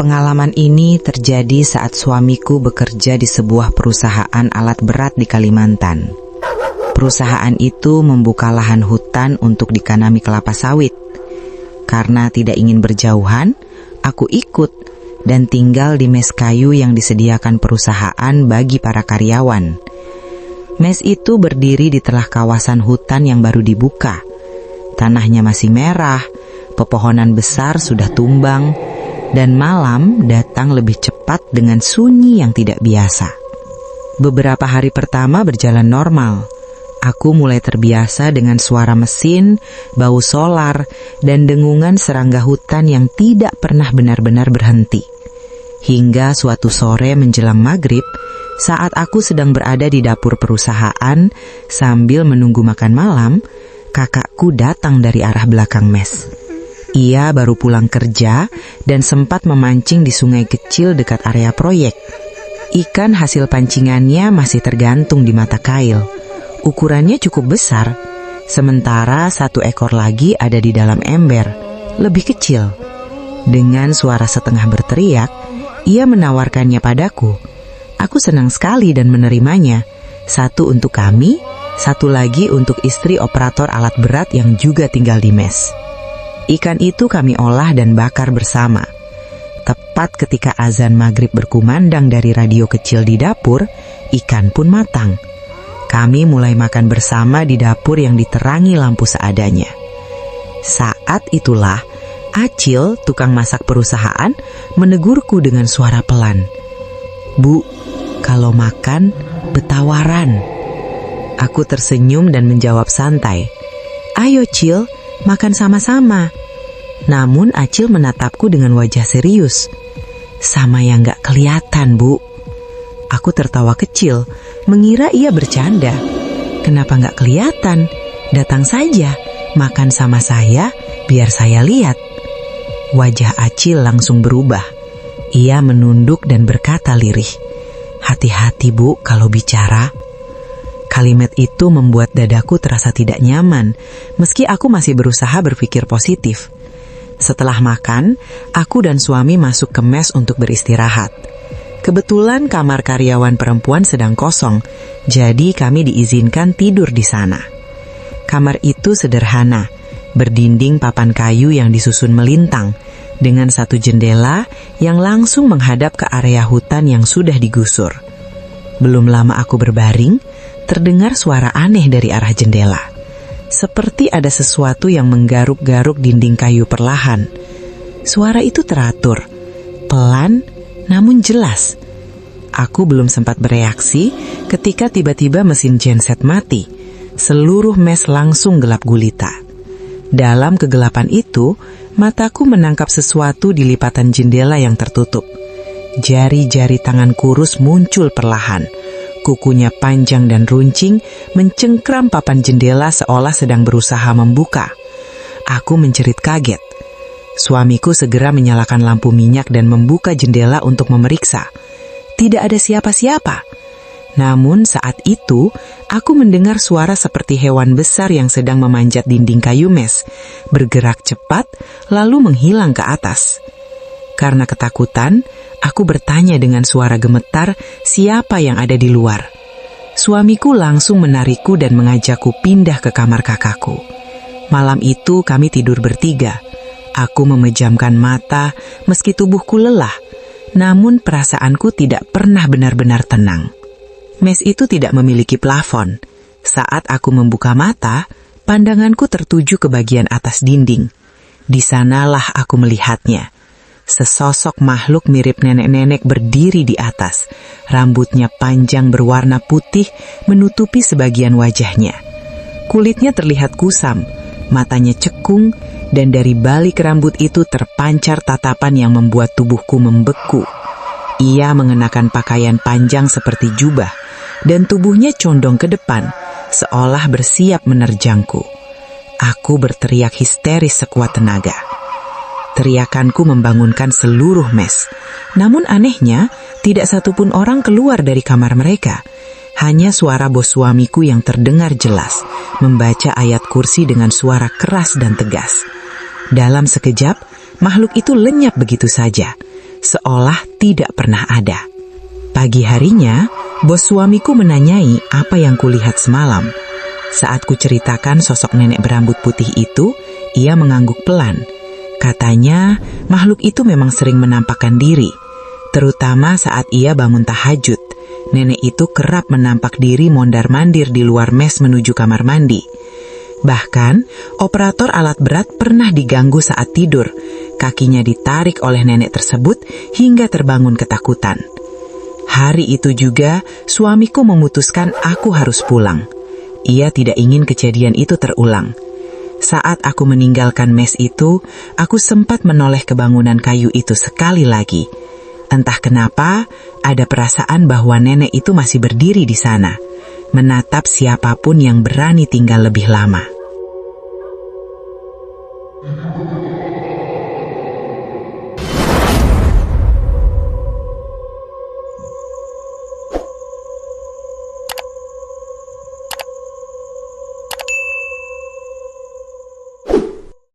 Pengalaman ini terjadi saat suamiku bekerja di sebuah perusahaan alat berat di Kalimantan. Perusahaan itu membuka lahan hutan untuk ditanami kelapa sawit. Karena tidak ingin berjauhan, aku ikut dan tinggal di mes kayu yang disediakan perusahaan bagi para karyawan. Mes itu berdiri di tengah kawasan hutan yang baru dibuka. Tanahnya masih merah, pepohonan besar sudah tumbang, dan malam datang lebih cepat dengan sunyi yang tidak biasa. Beberapa hari pertama berjalan normal. Aku mulai terbiasa dengan suara mesin, bau solar, dan dengungan serangga hutan yang tidak pernah benar-benar berhenti. Hingga suatu sore menjelang maghrib, saat aku sedang berada di dapur perusahaan sambil menunggu makan malam, kakakku datang dari arah belakang mes. Ia baru pulang kerja dan sempat memancing di sungai kecil dekat area proyek. Ikan hasil pancingannya masih tergantung di mata kail. Ukurannya cukup besar, sementara satu ekor lagi ada di dalam ember, lebih kecil. Dengan suara setengah berteriak, ia menawarkannya padaku. Aku senang sekali dan menerimanya. Satu untuk kami, satu lagi untuk istri operator alat berat yang juga tinggal di mes. Ikan itu kami olah dan bakar bersama. Tepat ketika azan maghrib berkumandang dari radio kecil di dapur, ikan pun matang. Kami mulai makan bersama di dapur yang diterangi lampu seadanya. Saat itulah, Acil, tukang masak perusahaan, menegurku dengan suara pelan. "Bu, kalau makan, betawaran." Aku tersenyum dan menjawab santai, "Ayo Cil, makan sama-sama." Namun Acil menatapku dengan wajah serius. "Sama yang gak kelihatan, Bu." Aku tertawa kecil, mengira ia bercanda. "Kenapa gak kelihatan? Datang saja, makan sama saya, biar saya lihat." Wajah Acil langsung berubah. Ia menunduk dan berkata lirih, "Hati-hati Bu kalau bicara." Kalimat itu membuat dadaku terasa tidak nyaman, meski aku masih berusaha berpikir positif. Setelah makan, aku dan suami masuk ke mes untuk beristirahat. Kebetulan kamar karyawan perempuan sedang kosong, jadi kami diizinkan tidur di sana. Kamar itu sederhana, berdinding papan kayu yang disusun melintang, dengan satu jendela yang langsung menghadap ke area hutan yang sudah digusur. Belum lama aku berbaring, terdengar suara aneh dari arah jendela. Seperti ada sesuatu yang menggaruk-garuk dinding kayu perlahan. Suara itu teratur, pelan, namun jelas. Aku belum sempat bereaksi ketika tiba-tiba mesin genset mati. Seluruh mes langsung gelap gulita. Dalam kegelapan itu, mataku menangkap sesuatu di lipatan jendela yang tertutup. Jari-jari tangan kurus muncul perlahan. Kukunya panjang dan runcing mencengkram papan jendela seolah sedang berusaha membuka. Aku menjerit kaget. Suamiku segera menyalakan lampu minyak dan membuka jendela untuk memeriksa. Tidak ada siapa-siapa. Namun saat itu, aku mendengar suara seperti hewan besar yang sedang memanjat dinding kayu mes, bergerak cepat lalu menghilang ke atas. Karena ketakutan, aku bertanya dengan suara gemetar siapa yang ada di luar. Suamiku langsung menarikku dan mengajakku pindah ke kamar kakakku. Malam itu kami tidur bertiga. Aku memejamkan mata meski tubuhku lelah, namun perasaanku tidak pernah benar-benar tenang. Mes itu tidak memiliki plafon. Saat aku membuka mata, pandanganku tertuju ke bagian atas dinding. Di sanalah aku melihatnya. Sesosok makhluk mirip nenek-nenek berdiri di atas. Rambutnya panjang berwarna putih menutupi sebagian wajahnya. Kulitnya terlihat kusam, matanya cekung, dan dari balik rambut itu terpancar tatapan yang membuat tubuhku membeku. Ia mengenakan pakaian panjang seperti jubah, dan tubuhnya condong ke depan, seolah bersiap menerjangku. Aku berteriak histeris sekuat tenaga. Teriakanku membangunkan seluruh mes. Namun anehnya, tidak satupun orang keluar dari kamar mereka. Hanya suara bos suamiku yang terdengar jelas, membaca ayat kursi dengan suara keras dan tegas. Dalam sekejap, makhluk itu lenyap begitu saja. seolah tidak pernah ada. Pagi harinya, bos suamiku menanyai apa yang kulihat semalam. Saat kuceritakan sosok nenek berambut putih itu, ia mengangguk pelan. Katanya, makhluk itu memang sering menampakkan diri, terutama saat ia bangun tahajud. Nenek itu kerap menampak diri mondar-mandir di luar mes menuju kamar mandi. Bahkan, operator alat berat pernah diganggu saat tidur. Kakinya ditarik oleh nenek tersebut hingga terbangun ketakutan. Hari itu juga, suamiku memutuskan aku harus pulang. Ia tidak ingin kejadian itu terulang. Saat aku meninggalkan mes itu, aku sempat menoleh ke bangunan kayu itu sekali lagi. Entah kenapa, ada perasaan bahwa nenek itu masih berdiri di sana, menatap siapapun yang berani tinggal lebih lama.